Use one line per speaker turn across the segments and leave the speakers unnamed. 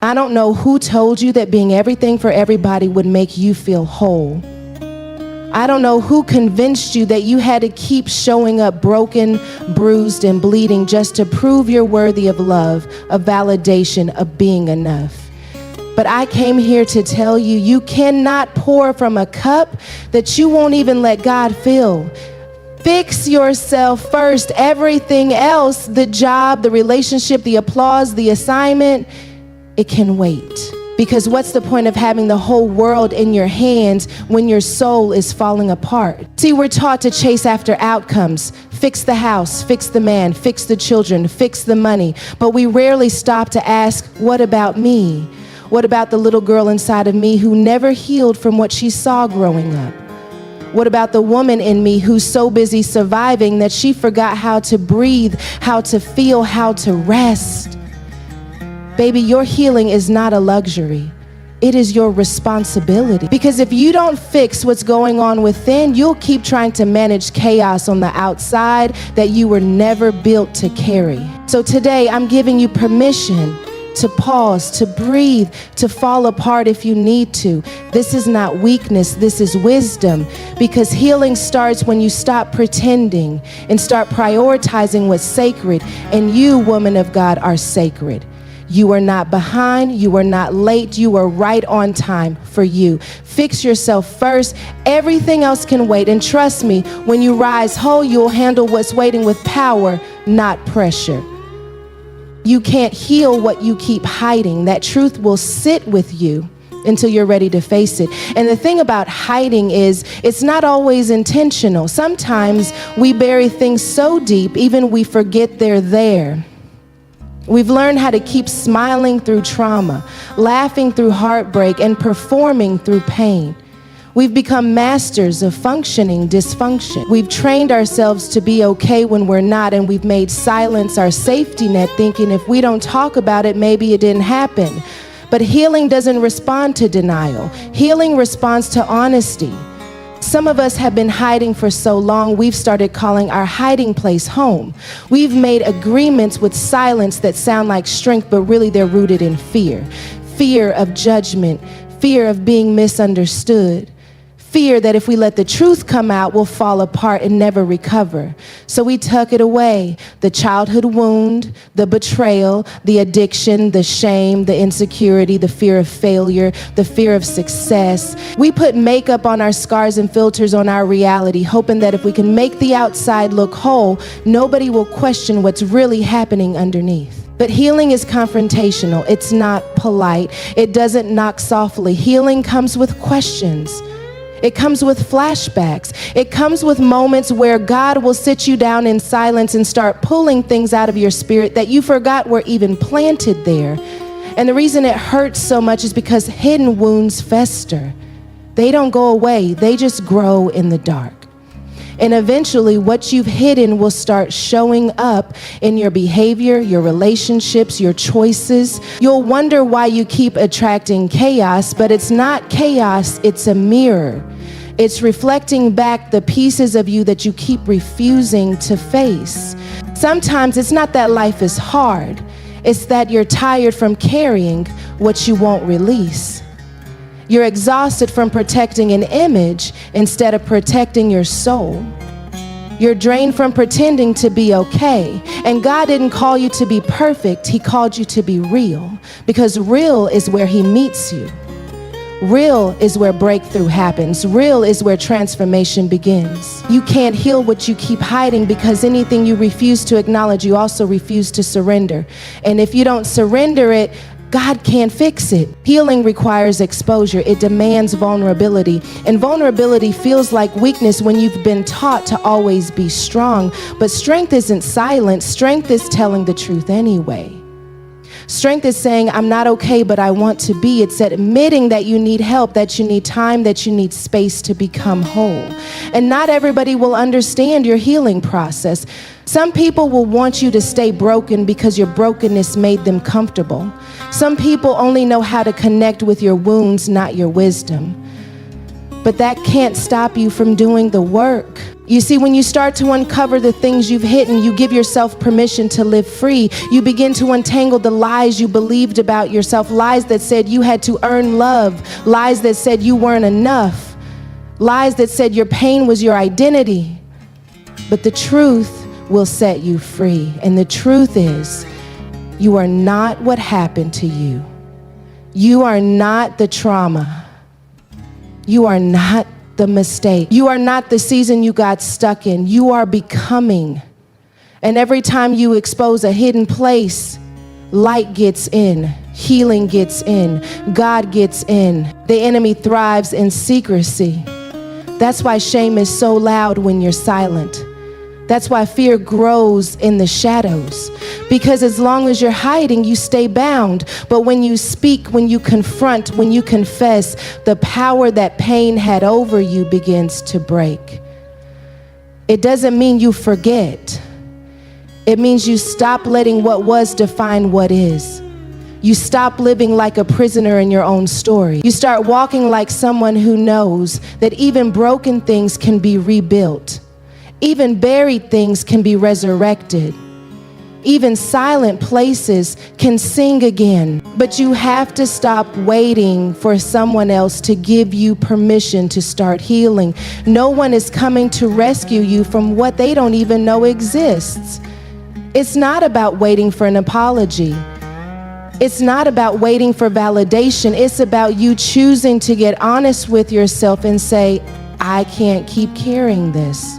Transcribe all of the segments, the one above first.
I don't know who told you that being everything for everybody would make you feel whole. I don't know who convinced you that you had to keep showing up broken, bruised, and bleeding just to prove you're worthy of love, of validation, of being enough. But I came here to tell you, you cannot pour from a cup that you won't even let God fill. Fix yourself first. Everything else, the job, the relationship, the applause, the assignment, it can wait. Because what's the point of having the whole world in your hands when your soul is falling apart? See, we're taught to chase after outcomes. Fix the house, fix the man, fix the children, fix the money. But we rarely stop to ask, what about me? What about the little girl inside of me who never healed from what she saw growing up? What about the woman in me who's so busy surviving that she forgot how to breathe, how to feel, how to rest? Baby, your healing is not a luxury. It is your responsibility. Because if you don't fix what's going on within, you'll keep trying to manage chaos on the outside that you were never built to carry. So today, I'm giving you permission to pause, to breathe, to fall apart if you need to. This is not weakness, this is wisdom. Because healing starts when you stop pretending and start prioritizing what's sacred. And you, woman of God, are sacred. You are not behind, you are not late, you are right on time for you. Fix yourself first. Everything else can wait. And trust me, when you rise whole, you'll handle what's waiting with power, not pressure. You can't heal what you keep hiding. That truth will sit with you until you're ready to face it. And the thing about hiding is it's not always intentional. Sometimes we bury things so deep, even we forget they're there. We've learned how to keep smiling through trauma, laughing through heartbreak, and performing through pain. We've become masters of functioning dysfunction. We've trained ourselves to be okay when we're not, and we've made silence our safety net, thinking if we don't talk about it, maybe it didn't happen. But healing doesn't respond to denial. Healing responds to honesty. Some of us have been hiding for so long, we've started calling our hiding place home. We've made agreements with silence that sound like strength, but really they're rooted in fear. Fear of judgment, fear of being misunderstood. Fear that if we let the truth come out, we'll fall apart and never recover. So we tuck it away. The childhood wound, the betrayal, the addiction, the shame, the insecurity, the fear of failure, the fear of success. We put makeup on our scars and filters on our reality, hoping that if we can make the outside look whole, nobody will question what's really happening underneath. But healing is confrontational. It's not polite. It doesn't knock softly. Healing comes with questions. It comes with flashbacks. It comes with moments where God will sit you down in silence and start pulling things out of your spirit that you forgot were even planted there. And the reason it hurts so much is because hidden wounds fester. They don't go away. They just grow in the dark. And eventually what you've hidden will start showing up in your behavior, your relationships, your choices. You'll wonder why you keep attracting chaos, but it's not chaos, it's a mirror. It's reflecting back the pieces of you that you keep refusing to face. Sometimes it's not that life is hard, it's that you're tired from carrying what you won't release. You're exhausted from protecting an image instead of protecting your soul. You're drained from pretending to be okay. And God didn't call you to be perfect. He called you to be real, because real is where He meets you. Real is where breakthrough happens. Real is where transformation begins. You can't heal what you keep hiding, because anything you refuse to acknowledge, you also refuse to surrender. And if you don't surrender it, God can't fix it. Healing requires exposure. It demands vulnerability. And vulnerability feels like weakness when you've been taught to always be strong. But strength isn't silent. Strength is telling the truth anyway. Strength is saying, I'm not okay, but I want to be. It's admitting that you need help, that you need time, that you need space to become whole. And not everybody will understand your healing process. Some people will want you to stay broken because your brokenness made them comfortable. Some people only know how to connect with your wounds, not your wisdom. But that can't stop you from doing the work. You see, when you start to uncover the things you've hidden, you give yourself permission to live free. You begin to untangle the lies you believed about yourself, lies that said you had to earn love, lies that said you weren't enough, lies that said your pain was your identity. But the truth will set you free. And the truth is, you are not what happened to you. You are not the trauma. You are not the mistake. You are not the season you got stuck in. You are becoming. And every time you expose a hidden place, light gets in, healing gets in, God gets in. The enemy thrives in secrecy. That's why shame is so loud when you're silent. That's why fear grows in the shadows. Because as long as you're hiding, you stay bound. But when you speak, when you confront, when you confess, the power that pain had over you begins to break. It doesn't mean you forget. It means you stop letting what was define what is. You stop living like a prisoner in your own story. You start walking like someone who knows that even broken things can be rebuilt. Even buried things can be resurrected. Even silent places can sing again. But you have to stop waiting for someone else to give you permission to start healing. No one is coming to rescue you from what they don't even know exists. It's not about waiting for an apology. It's not about waiting for validation. It's about you choosing to get honest with yourself and say, I can't keep carrying this.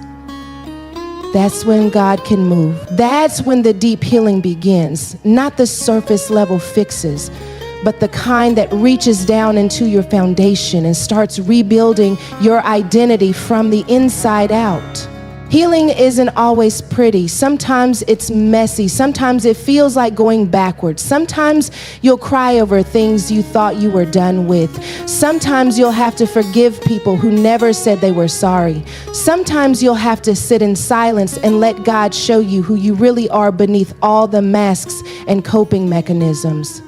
That's when God can move. That's when the deep healing begins. Not the surface level fixes, but the kind that reaches down into your foundation and starts rebuilding your identity from the inside out. Healing isn't always pretty. Sometimes it's messy. Sometimes it feels like going backwards. Sometimes you'll cry over things you thought you were done with. Sometimes you'll have to forgive people who never said they were sorry. Sometimes you'll have to sit in silence and let God show you who you really are beneath all the masks and coping mechanisms.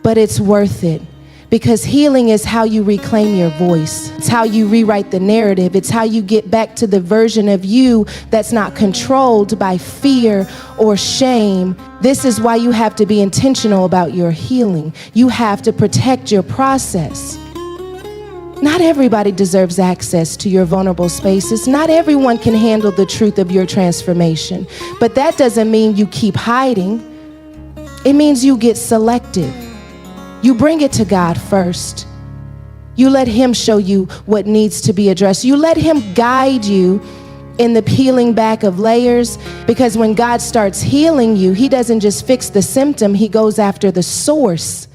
But it's worth it. Because healing is how you reclaim your voice. It's how you rewrite the narrative. It's how you get back to the version of you that's not controlled by fear or shame. This is why you have to be intentional about your healing. You have to protect your process. Not everybody deserves access to your vulnerable spaces. Not everyone can handle the truth of your transformation. But that doesn't mean you keep hiding. It means you get selective. You bring it to God first. You let Him show you what needs to be addressed. You let Him guide you in the peeling back of layers, because when God starts healing you, He doesn't just fix the symptom, He goes after the source.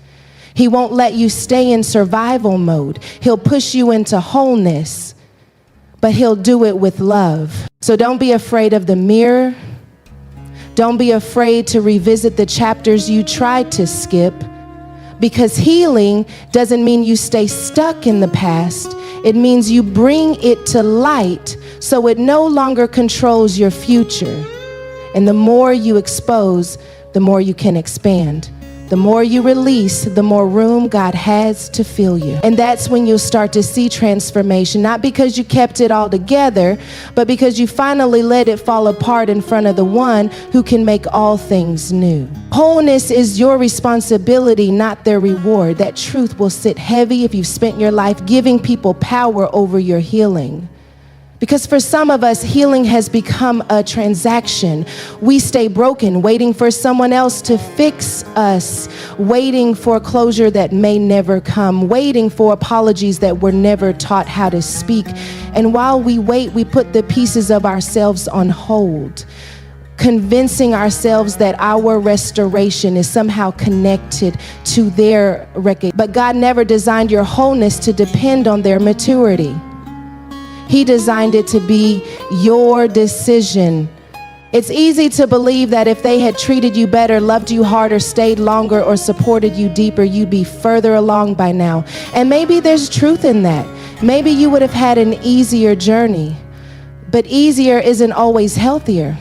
He won't let you stay in survival mode. He'll push you into wholeness, but He'll do it with love. So don't be afraid of the mirror. Don't be afraid to revisit the chapters you tried to skip. Because healing doesn't mean you stay stuck in the past. It means you bring it to light so it no longer controls your future. And the more you expose, the more you can expand. The more you release, the more room God has to fill you. And that's when you'll start to see transformation, not because you kept it all together, but because you finally let it fall apart in front of the one who can make all things new. Wholeness is your responsibility, not their reward. That truth will sit heavy if you've spent your life giving people power over your healing. Because for some of us, healing has become a transaction. We stay broken, waiting for someone else to fix us, waiting for closure that may never come, waiting for apologies that we're never taught how to speak. And while we wait, we put the pieces of ourselves on hold, convincing ourselves that our restoration is somehow connected to their record. But God never designed your wholeness to depend on their maturity. He designed it to be your decision. It's easy to believe that if they had treated you better, loved you harder, stayed longer, or supported you deeper, you'd be further along by now. And maybe there's truth in that. Maybe you would have had an easier journey. But easier isn't always healthier.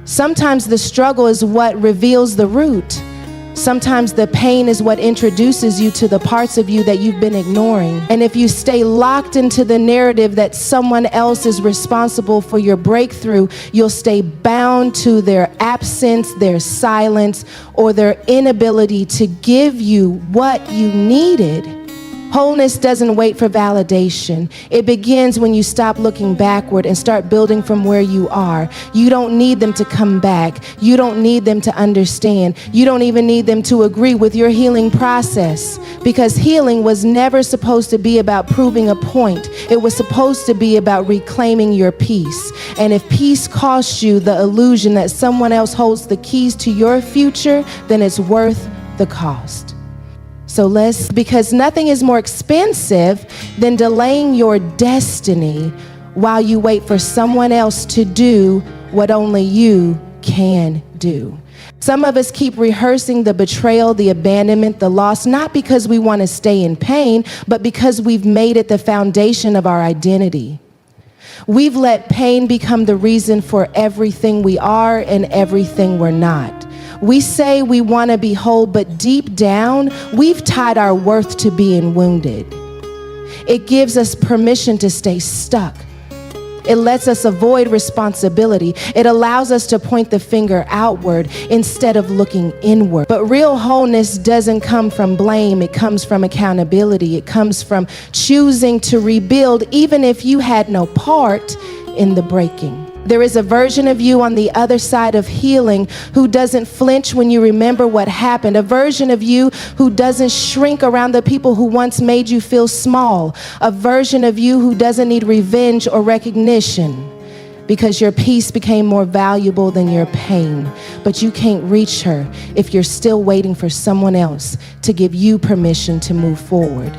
Sometimes the struggle is what reveals the root. Sometimes the pain is what introduces you to the parts of you that you've been ignoring. And if you stay locked into the narrative that someone else is responsible for your breakthrough, you'll stay bound to their absence, their silence, or their inability to give you what you needed. Wholeness doesn't wait for validation. It begins when you stop looking backward and start building from where you are. You don't need them to come back. You don't need them to understand. You don't even need them to agree with your healing process, because healing was never supposed to be about proving a point. It was supposed to be about reclaiming your peace. And if peace costs you the illusion that someone else holds the keys to your future, then it's worth the cost. So because nothing is more expensive than delaying your destiny while you wait for someone else to do what only you can do. Some of us keep rehearsing the betrayal, the abandonment, the loss, not because we want to stay in pain, but because we've made it the foundation of our identity. We've let pain become the reason for everything we are and everything we're not. We say we want to be whole, but deep down, we've tied our worth to being wounded. It gives us permission to stay stuck. It lets us avoid responsibility. It allows us to point the finger outward instead of looking inward. But real wholeness doesn't come from blame. It comes from accountability. It comes from choosing to rebuild even if you had no part in the breaking. There is a version of you on the other side of healing who doesn't flinch when you remember what happened. A version of you who doesn't shrink around the people who once made you feel small. A version of you who doesn't need revenge or recognition because your peace became more valuable than your pain. But you can't reach her if you're still waiting for someone else to give you permission to move forward.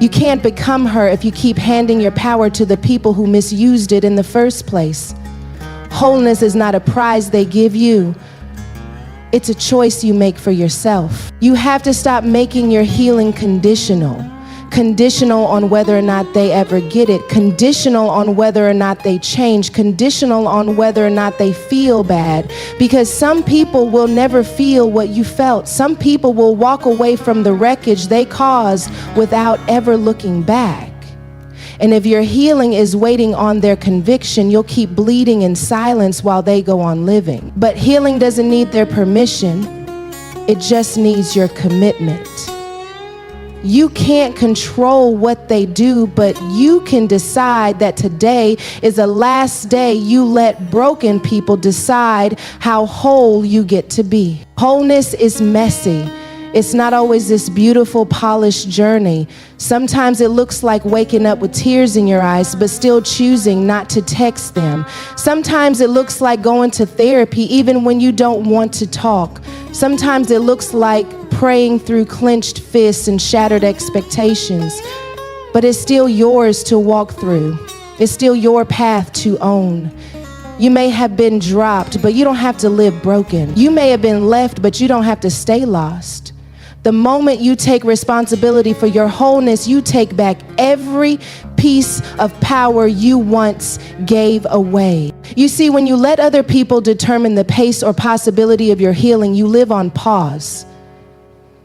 You can't become her if you keep handing your power to the people who misused it in the first place. Wholeness is not a prize they give you. It's a choice you make for yourself. You have to stop making your healing conditional on whether or not they ever get it, conditional on whether or not they change, conditional on whether or not they feel bad. Because some people will never feel what you felt. Some people will walk away from the wreckage they caused without ever looking back. And if your healing is waiting on their conviction, you'll keep bleeding in silence while they go on living. But healing doesn't need their permission. It just needs your commitment. You can't control what they do, but you can decide that today is the last day you let broken people decide how whole you get to be. Wholeness is messy. It's not always this beautiful, polished journey. Sometimes it looks like waking up with tears in your eyes, but still choosing not to text them. Sometimes it looks like going to therapy even when you don't want to talk. Sometimes it looks like praying through clenched fists and shattered expectations. But it's still yours to walk through. It's still your path to own. You may have been dropped, but you don't have to live broken. You may have been left, but you don't have to stay lost. The moment you take responsibility for your wholeness, you take back every piece of power you once gave away. You see, when you let other people determine the pace or possibility of your healing, you live on pause.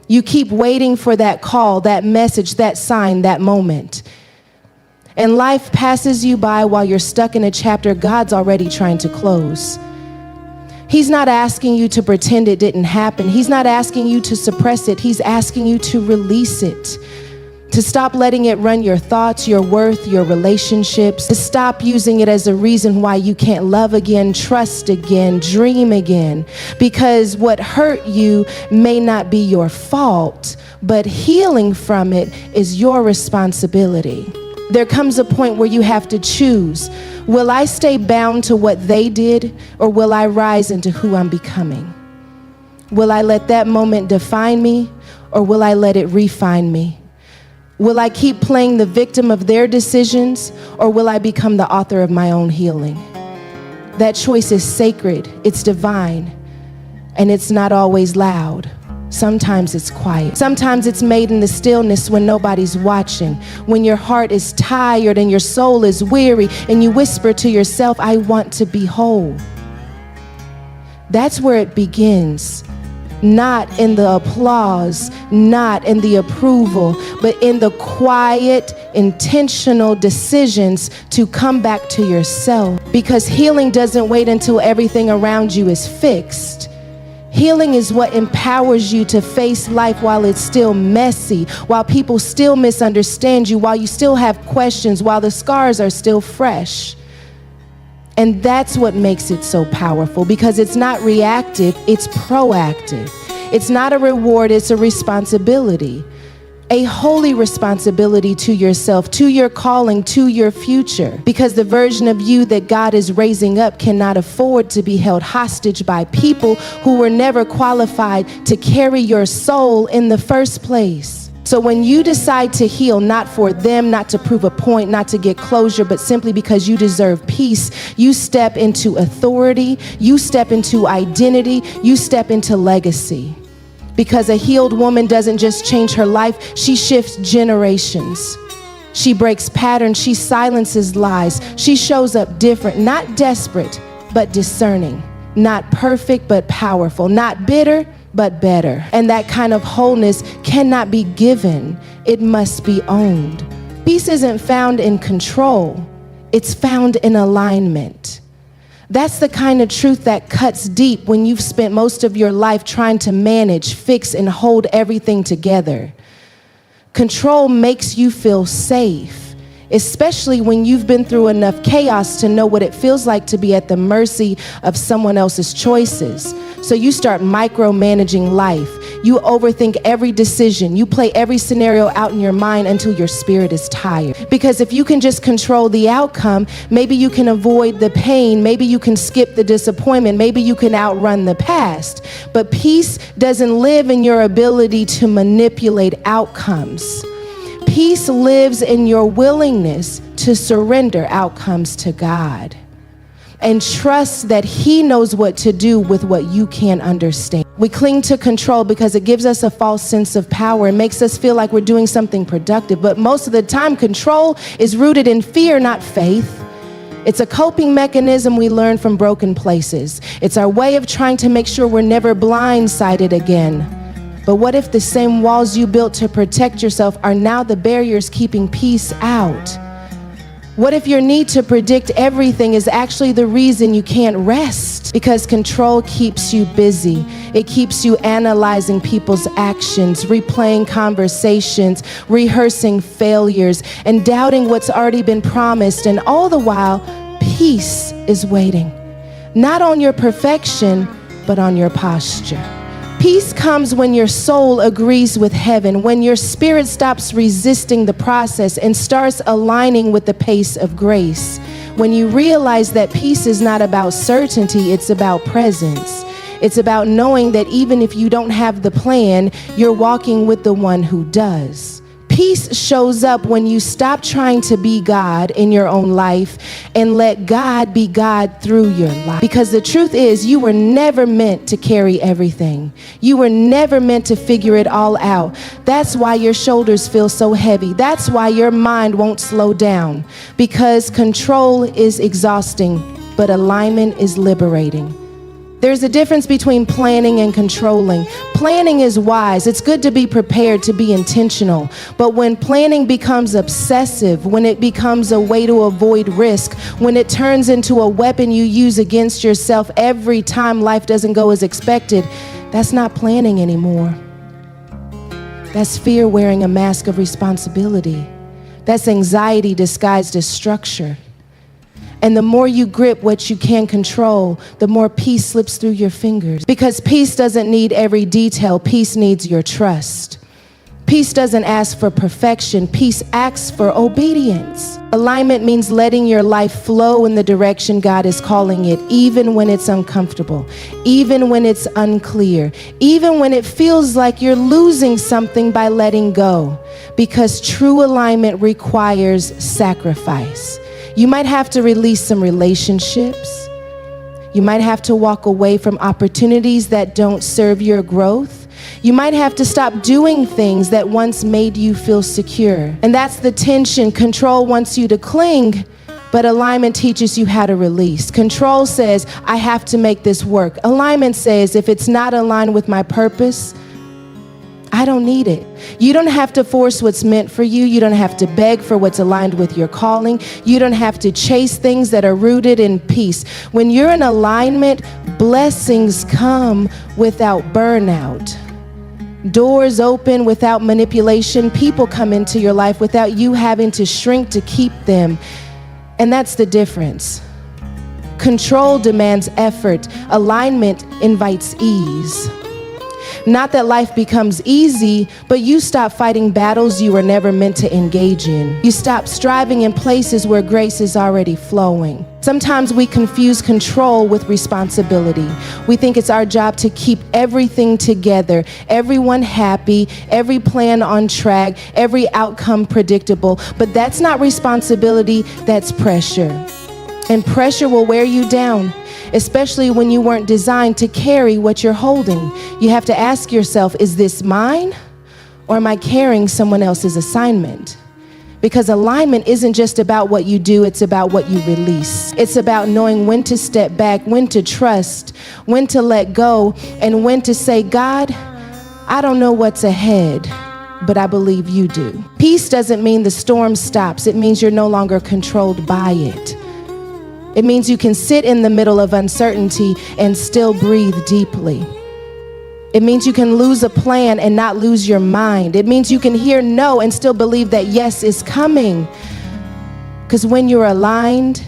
You keep waiting for that call, that message, that sign, that moment. And life passes you by while you're stuck in a chapter God's already trying to close. He's not asking you to pretend it didn't happen. He's not asking you to suppress it. He's asking you to release it, to stop letting it run your thoughts, your worth, your relationships, to stop using it as a reason why you can't love again, trust again, dream again. Because what hurt you may not be your fault, but healing from it is your responsibility. There comes a point where you have to choose. Will I stay bound to what they did, or will I rise into who I'm becoming? Will I let that moment define me, or will I let it refine me? Will I keep playing the victim of their decisions, or will I become the author of my own healing? That choice is sacred, it's divine, and it's not always loud. Sometimes it's quiet. Sometimes it's made in the stillness when nobody's watching, when your heart is tired and your soul is weary and you whisper to yourself, I want to be whole. That's where it begins. not in the applause, not in the approval, but in the quiet, intentional decisions to come back to yourself. Because healing doesn't wait until everything around you is fixed. Healing is what empowers you to face life while it's still messy, while people still misunderstand you, while you still have questions, while the scars are still fresh. And that's what makes it so powerful, because it's not reactive, it's proactive. It's not a reward, it's a responsibility. A holy responsibility to yourself, to your calling, to your future. Because the version of you that God is raising up cannot afford to be held hostage by people who were never qualified to carry your soul in the first place. So when you decide to heal, not for them, not to prove a point, not to get closure, but simply because you deserve peace, you step into authority, you step into identity, you step into legacy. Because a healed woman doesn't just change her life, she shifts generations. She breaks patterns, she silences lies. She shows up different, not desperate, but discerning. Not perfect, but powerful. Not bitter, but better. And that kind of wholeness cannot be given. It must be owned. Peace isn't found in control. It's found in alignment. That's the kind of truth that cuts deep when you've spent most of your life trying to manage, fix, and hold everything together. Control makes you feel safe, especially when you've been through enough chaos to know what it feels like to be at the mercy of someone else's choices. So you start micromanaging life. You overthink every decision. You play every scenario out in your mind until your spirit is tired. Because if you can just control the outcome, maybe you can avoid the pain. Maybe you can skip the disappointment. Maybe you can outrun the past. But peace doesn't live in your ability to manipulate outcomes. Peace lives in your willingness to surrender outcomes to God and trust that He knows what to do with what you can't understand. We cling to control because it gives us a false sense of power. It makes us feel like we're doing something productive. But most of the time, control is rooted in fear, not faith. It's a coping mechanism we learn from broken places. It's our way of trying to make sure we're never blindsided again. But what if the same walls you built to protect yourself are now the barriers keeping peace out? What if your need to predict everything is actually the reason you can't rest? Because control keeps you busy. It keeps you analyzing people's actions, replaying conversations, rehearsing failures, and doubting what's already been promised. And all the while, peace is waiting. Not on your perfection, but on your posture. Peace comes when your soul agrees with heaven, when your spirit stops resisting the process and starts aligning with the pace of grace. When you realize that peace is not about certainty, it's about presence. It's about knowing that even if you don't have the plan, you're walking with the one who does. Peace shows up when you stop trying to be God in your own life and let God be God through your life. Because the truth is, you were never meant to carry everything. You were never meant to figure it all out. That's why your shoulders feel so heavy. That's why your mind won't slow down. Because control is exhausting, but alignment is liberating. There's a difference between planning and controlling. Planning is wise. It's good to be prepared, to be intentional. But when planning becomes obsessive, when it becomes a way to avoid risk, when it turns into a weapon you use against yourself every time life doesn't go as expected, that's not planning anymore. That's fear wearing a mask of responsibility. That's anxiety disguised as structure. And the more you grip what you can control, the more peace slips through your fingers. Because peace doesn't need every detail. Peace needs your trust. Peace doesn't ask for perfection. Peace asks for obedience. Alignment means letting your life flow in the direction God is calling it, even when it's uncomfortable, even when it's unclear, even when it feels like you're losing something by letting go. Because true alignment requires sacrifice. You might have to release some relationships. You might have to walk away from opportunities that don't serve your growth. You might have to stop doing things that once made you feel secure. And that's the tension. Control wants you to cling, But alignment teaches you how to release. Control says, I have to make this work. Alignment says, if it's not aligned with my purpose, I don't need it. You don't have to force what's meant for you. You don't have to beg for what's aligned with your calling. You don't have to chase things that are rooted in peace. When you're in alignment, blessings come without burnout. Doors open without manipulation. People come into your life without you having to shrink to keep them. And that's the difference. Control demands effort. Alignment invites ease. Not that life becomes easy, but you stop fighting battles you were never meant to engage in. You stop striving in places where grace is already flowing. Sometimes we confuse control with responsibility. We think it's our job to keep everything together, everyone happy, every plan on track, every outcome predictable. But that's not responsibility, that's pressure. And pressure will wear you down, especially when you weren't designed to carry what you're holding. You have to ask yourself, is this mine, or am I carrying someone else's assignment? Because alignment isn't just about what you do, it's about what you release. It's about knowing when to step back, when to trust, when to let go, and when to say, God, I don't know what's ahead, but I believe you do. Peace doesn't mean the storm stops. It means you're no longer controlled by it. It means you can sit in the middle of uncertainty and still breathe deeply. It means you can lose a plan and not lose your mind. It means you can hear no and still believe that yes is coming. Because when you're aligned,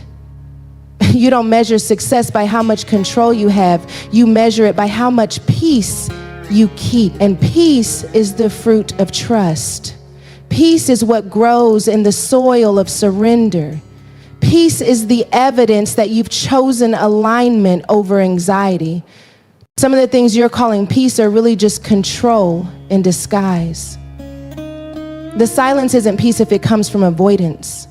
you don't measure success by how much control you have. You measure it by how much peace you keep. And peace is the fruit of trust. Peace is what grows in the soil of surrender. Peace is the evidence that you've chosen alignment over anxiety. Some of the things you're calling peace are really just control in disguise. The silence isn't peace if it comes from avoidance.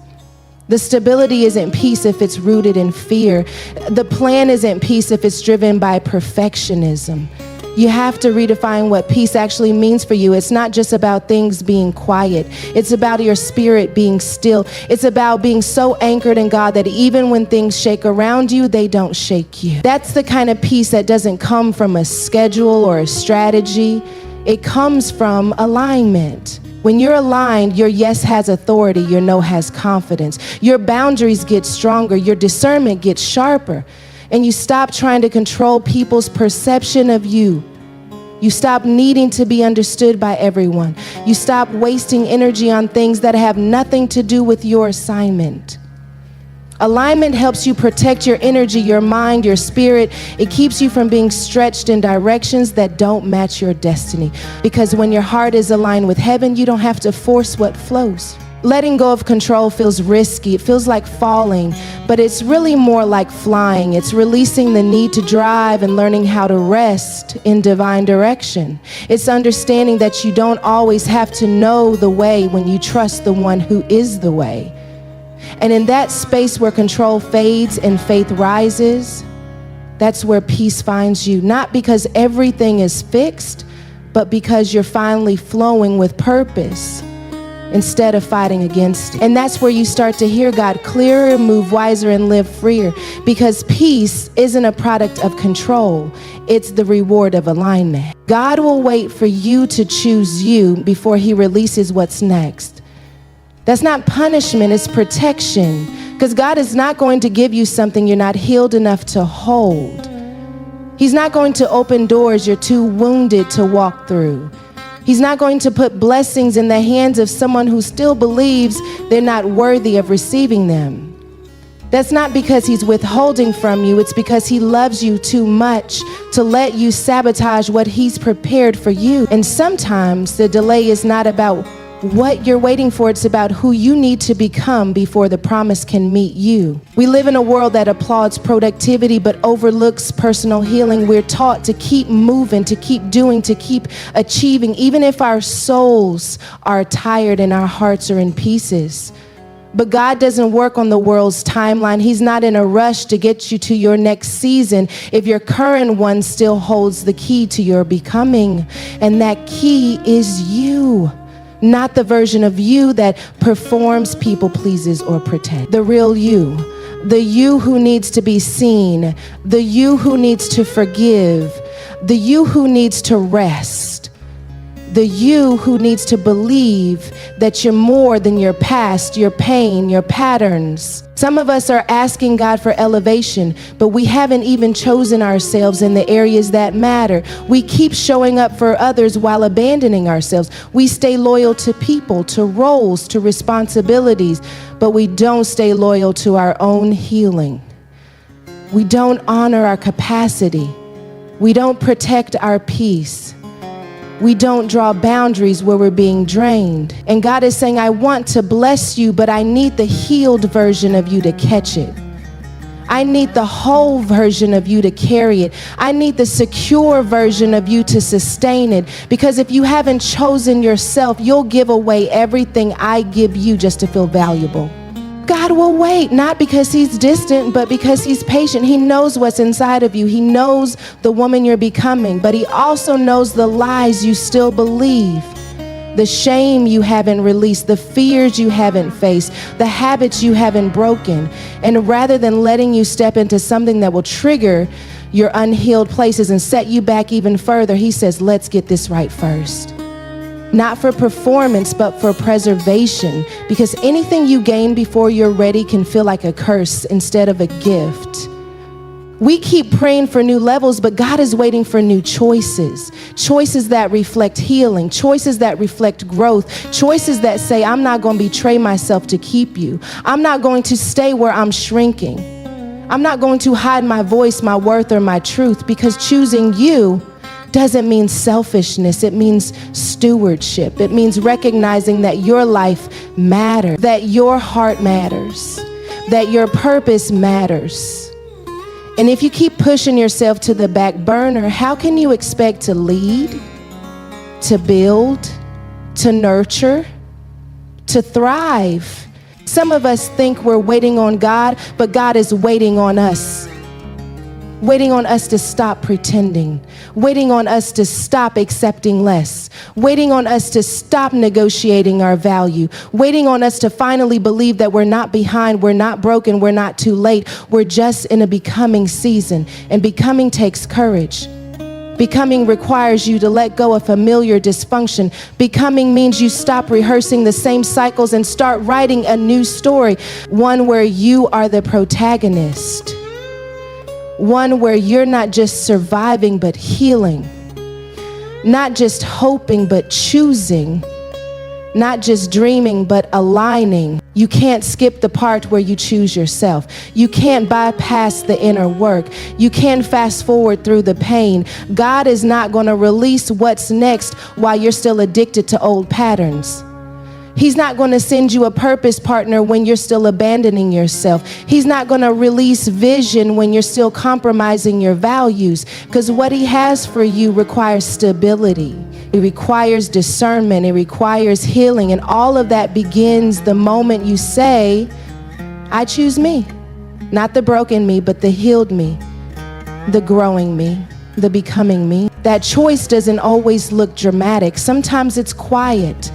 The stability isn't peace if it's rooted in fear. The plan isn't peace if it's driven by perfectionism. You have to redefine what peace actually means for you. It's not just about things being quiet. It's about your spirit being still. It's about being so anchored in God that even when things shake around you, they don't shake you. That's the kind of peace that doesn't come from a schedule or a strategy. It comes from alignment. When you're aligned, your yes has authority, your no has confidence. Your boundaries get stronger, your discernment gets sharper. And you stop trying to control people's perception of you. You stop needing to be understood by everyone. You stop wasting energy on things that have nothing to do with your assignment. Alignment helps you protect your energy, your mind, your spirit. It keeps you from being stretched in directions that don't match your destiny. Because when your heart is aligned with heaven, you don't have to force what flows. Letting go of control feels risky. It feels like falling, but it's really more like flying. It's releasing the need to drive and learning how to rest in divine direction. It's understanding that you don't always have to know the way when you trust the one who is the way. And in that space where control fades and faith rises, that's where peace finds you. Not because everything is fixed, but because you're finally flowing with purpose instead of fighting against it. And that's where you start to hear God clearer, move wiser, and live freer. Because peace isn't a product of control. It's the reward of alignment. God will wait for you to choose you before he releases what's next. That's not punishment, it's protection. Because God is not going to give you something you're not healed enough to hold. He's not going to open doors you're too wounded to walk through. He's not going to put blessings in the hands of someone who still believes they're not worthy of receiving them. That's not because he's withholding from you. It's because he loves you too much to let you sabotage what he's prepared for you. And sometimes the delay is not about what you're waiting for. It's about who you need to become before the promise can meet you. We live in a world that applauds productivity but overlooks personal healing. We're taught to keep moving, to keep doing, to keep achieving, even if our souls are tired and our hearts are in pieces. But God doesn't work on the world's timeline. He's not in a rush to get you to your next season if your current one still holds the key to your becoming. And that key is you. Not the version of you that performs, people pleases, or pretend. The real you. The you who needs to be seen. The you who needs to forgive. The you who needs to rest. The you who needs to believe that you're more than your past, your pain, your patterns. Some of us are asking God for elevation, but we haven't even chosen ourselves in the areas that matter. We keep showing up for others while abandoning ourselves. We stay loyal to people, to roles, to responsibilities, but we don't stay loyal to our own healing. We don't honor our capacity. We don't protect our peace. We don't draw boundaries where we're being drained. And God is saying, I want to bless you, but I need the healed version of you to catch it. I need the whole version of you to carry it. I need the secure version of you to sustain it. Because if you haven't chosen yourself, you'll give away everything I give you just to feel valuable. God will wait, not because he's distant, but because he's patient. He knows what's inside of you. He knows the woman you're becoming, but he also knows the lies you still believe, the shame you haven't released, the fears you haven't faced, the habits you haven't broken. And rather than letting you step into something that will trigger your unhealed places and set you back even further, he says, let's get this right first. Not for performance, but for preservation. Because anything you gain before you're ready can feel like a curse instead of a gift. We keep praying for new levels, but God is waiting for new choices. Choices that reflect healing, choices that reflect growth, choices that say, I'm not going to betray myself to keep you. I'm not going to stay where I'm shrinking. I'm not going to hide my voice, my worth, or my truth, because choosing you doesn't mean selfishness. It means stewardship. It means recognizing that your life matters, that your heart matters, that your purpose matters. And if you keep pushing yourself to the back burner, how can you expect to lead, to build, to nurture, to thrive? Some of us think we're waiting on God, but God is waiting on us. Waiting on us to stop pretending, waiting on us to stop accepting less, waiting on us to stop negotiating our value, waiting on us to finally believe that we're not behind, we're not broken, we're not too late, we're just in a becoming season. And becoming takes courage. Becoming requires you to let go of familiar dysfunction. Becoming means you stop rehearsing the same cycles and start writing a new story, one where you are the protagonist. One where you're not just surviving, but healing. Not just hoping, but choosing. Not just dreaming, but aligning. You can't skip the part where you choose yourself. You can't bypass the inner work. You can't fast forward through the pain. God is not going to release what's next while you're still addicted to old patterns. He's not going to send you a purpose partner when you're still abandoning yourself. He's not going to release vision when you're still compromising your values, because what he has for you requires stability. It requires discernment. It requires healing. And all of that begins the moment you say, I choose me. Not the broken me, but the healed me, the growing me, the becoming me. That choice doesn't always look dramatic. Sometimes it's quiet.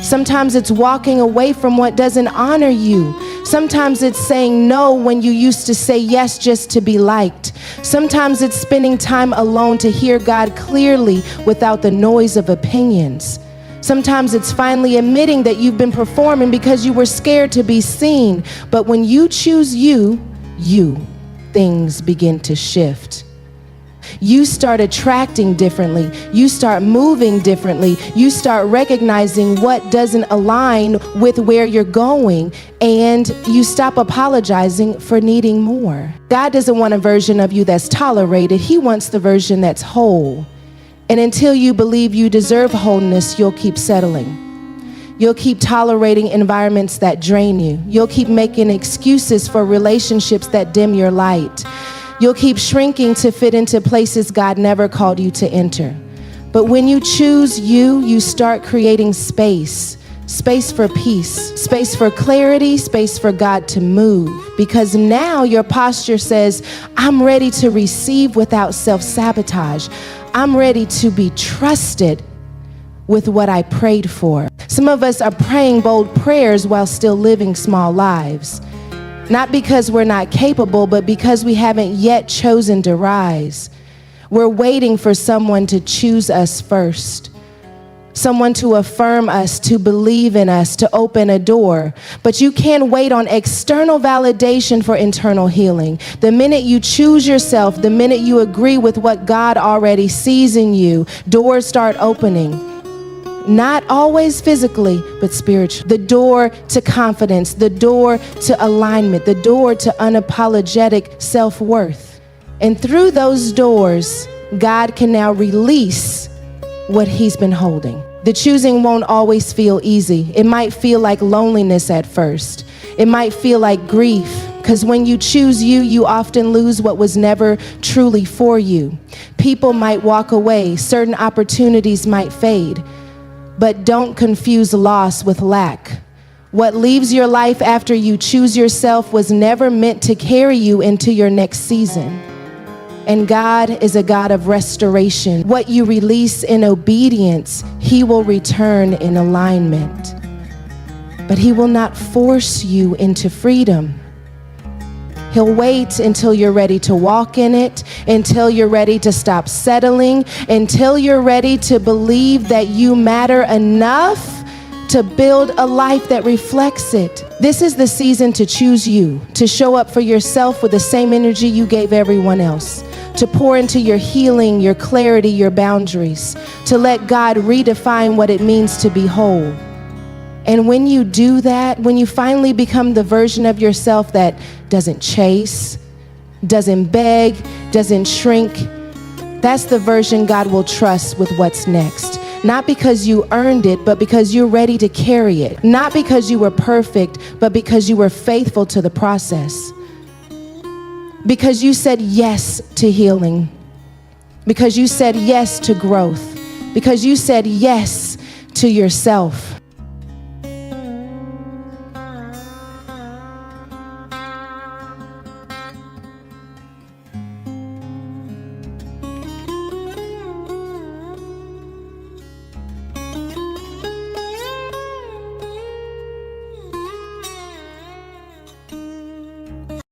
Sometimes it's walking away from what doesn't honor you. Sometimes it's saying no when you used to say yes just to be liked. Sometimes it's spending time alone to hear God clearly without the noise of opinions. Sometimes it's finally admitting that you've been performing because you were scared to be seen. But when you choose you, things begin to shift. You start attracting differently. You start moving differently. You start recognizing what doesn't align with where you're going, and you stop apologizing for needing more. God doesn't want a version of you that's tolerated. He wants the version that's whole. And until you believe you deserve wholeness, you'll keep settling. You'll keep tolerating environments that drain you. You'll keep making excuses for relationships that dim your light. You'll keep shrinking to fit into places God never called you to enter. But when you choose you, you start creating space. Space for peace, space for clarity, space for God to move. Because now your posture says, I'm ready to receive without self-sabotage. I'm ready to be trusted with what I prayed for. Some of us are praying bold prayers while still living small lives. Not because we're not capable, but because we haven't yet chosen to rise. We're waiting for someone to choose us first. Someone to affirm us, to believe in us, to open a door. But you can't wait on external validation for internal healing. The minute you choose yourself, the minute you agree with what God already sees in you, doors start opening. Not always physically, but spiritually. The door to confidence, the door to alignment, the door to unapologetic self-worth. And through those doors, God can now release what he's been holding. The choosing won't always feel easy. It might feel like loneliness at first. It might feel like grief, because when you choose you, you often lose what was never truly for you. People might walk away. Certain opportunities might fade. But don't confuse loss with lack. What leaves your life after you choose yourself was never meant to carry you into your next season. And God is a God of restoration. What you release in obedience, he will return in alignment. But he will not force you into freedom. He'll wait until you're ready to walk in it, until you're ready to stop settling, until you're ready to believe that you matter enough to build a life that reflects it. This is the season to choose you, to show up for yourself with the same energy you gave everyone else, to pour into your healing, your clarity, your boundaries, to let God redefine what it means to be whole. And when you do that, when you finally become the version of yourself that doesn't chase, doesn't beg, doesn't shrink, that's the version God will trust with what's next. Not because you earned it, but because you're ready to carry it. Not because you were perfect, but because you were faithful to the process. Because you said yes to healing. Because you said yes to growth. Because you said yes to yourself.